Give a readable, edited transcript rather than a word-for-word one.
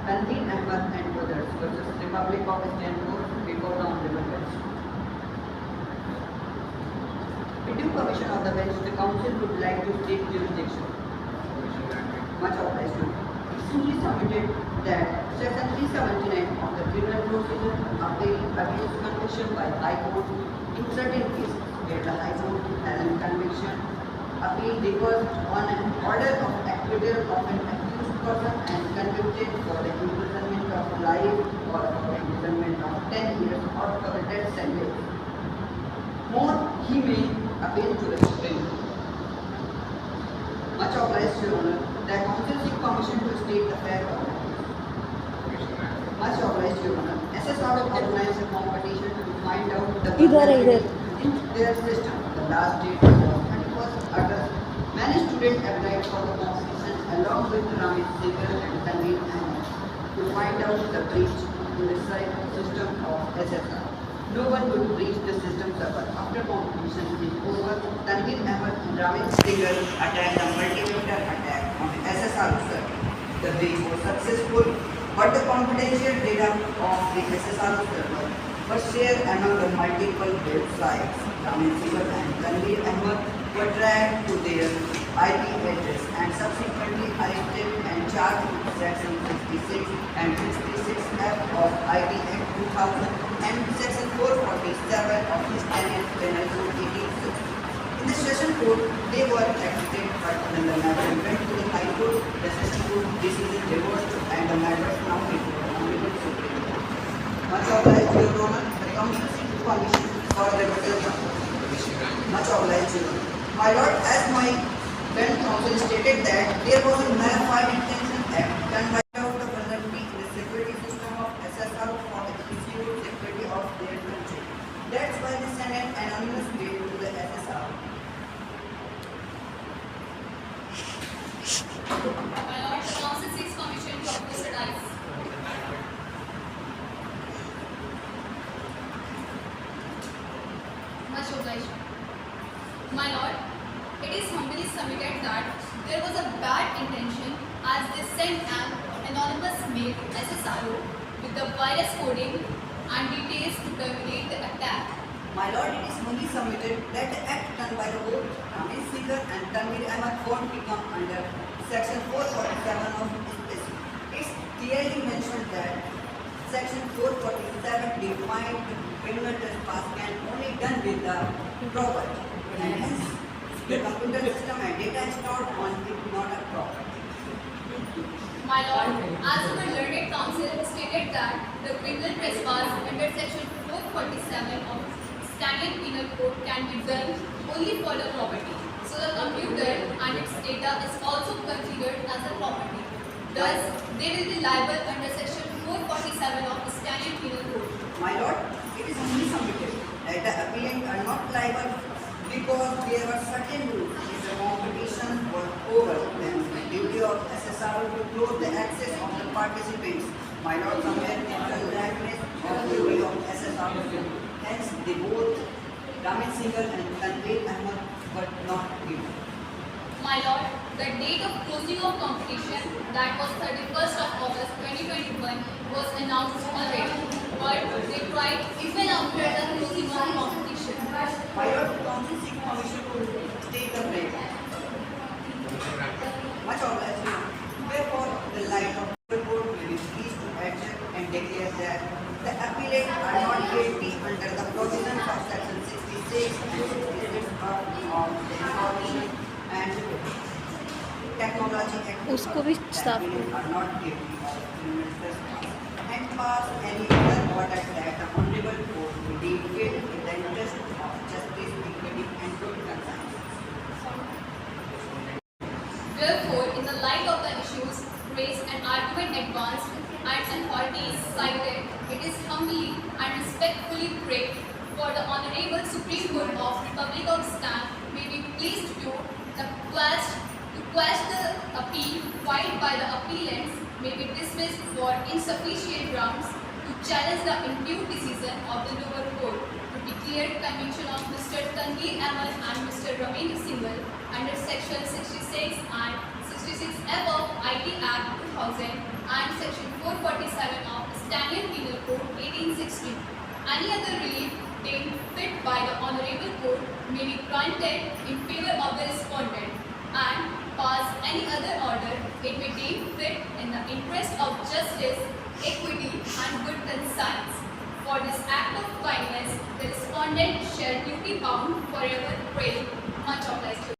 Tanveen Ahmad and others versus Republic of Istanbul before the Honorable Bench. With due permission of the bench, the Council would like to take jurisdiction. Much obliged. It simply submitted that Section 379 of the Criminal Procedure appeal against conviction by the High Court in certain cases where the High Court has a conviction appeal differs on an order of acquittal of an accused person and convicted for the imprisonment of life or for the imprisonment of 10 years or for the death sentence. More, he may appeal to the Supreme Court. Much obliged, Your Honor. The Council seeks permission to state the fair comment. Much obliged, Your Honor. SSR organized a competition to find out the vulnerability in their system. The last date was 31st August. Many students applied for the competition along with Ramit Singhal and Tanveen Ahmad to find out the breach in the system of SSR. No one could breach the system server. After competition is over, Tanveen Ahmad and Ramit Singhal attacked a multi-vector attack on the SSR server. The breach was successful, but the confidential data of the SSR server was shared among the multiple websites. Ramit Singhal and Tanveen Ahmad were tracked to their IP address and subsequently arrested and charged with Section 66 and 66F of IT Act 2000 and Section 447 of the Standard Penal Code 1860. In the session court, they were acquitted, but when the matter went to the High Court, the session court decision reversed and the matter is now before the Honorable Supreme Court. Much obliged, Your Honor. The Council seeks permission for the rebuttal. Much obliged, Your Honor. My Lord, as my friend counsel stated that there was a malified intention act done by the vulnerability in the security system of SSR for the physical security of their country. That's why they sent an anonymous mail to the SSR. My Lord, the Council seeks permission to oppose the dice. Much obliged. My Lord, it is humbly submitted that there was a bad intention as they sent an anonymous mail SSRO with the virus coding and details to terminate the attack. My Lord, it is only submitted that the act done by the both Ramit Singhal and Tanveen Ahmad won't become under Section 447 of this. It's clearly mentioned that Section 447 defined criminal trespass can only done with the property, and hence the computer system and data stored on it not a property. My Lord, as the learned counsel stated that the criminal trespass under Section 447 of Standard Penal Code can be done only for the property. So the computer and its data is also considered as a property. Thus, they will be liable under Section 447 of the Standard Penal Code. My Lord, it is only submitted that the appellant are not liable because there were certain rules. If the competition was over, then the duty of SSR to close the access of the participants. My Lord, somewhere in the likeness of the duty of SSR. Hence, they both, Ramit Singhal and Tanveen Ahmad, were not given. My Lord, the date of closing of competition, that was 31st of August 2021, was announced already, but they tried even after the closing of competition. My Lord, the Council seeks permission to take the break. Much obliged. Therefore, the light of the court will be pleased to adjourn and declare that the appellant are not guilty under the provisions of Section 66 and 66 of the Information and Technology Act. उसको भी साफ Appellant are not guilty of criminal trespass and pass any other order that the Honorable Court will deem fit in the interest of justice, equity, and good conscience. Therefore, in the light of the issues raised and argument advanced and authorities cited, it is humbly and respectfully prayed for the Honorable Supreme Court of Republic of Islam may be pleased to quash the appeal filed by the appellants may be dismissed for insufficient grounds to challenge the impugned decision of the lower court to declare conviction of Mr. Tanveen Ahmad and Mr. Ramit Singhal under Section 66 and 66F of IT Act 2000 and Section 447 of Standard Penal Code 1860. Any other relief deemed fit by the Honorable Court may be granted in favor of the respondent and pass any other order it may deem fit in the interest of justice, equity and good conscience. For this act of kindness, the respondent shall duty bound forever pray. Much obliged.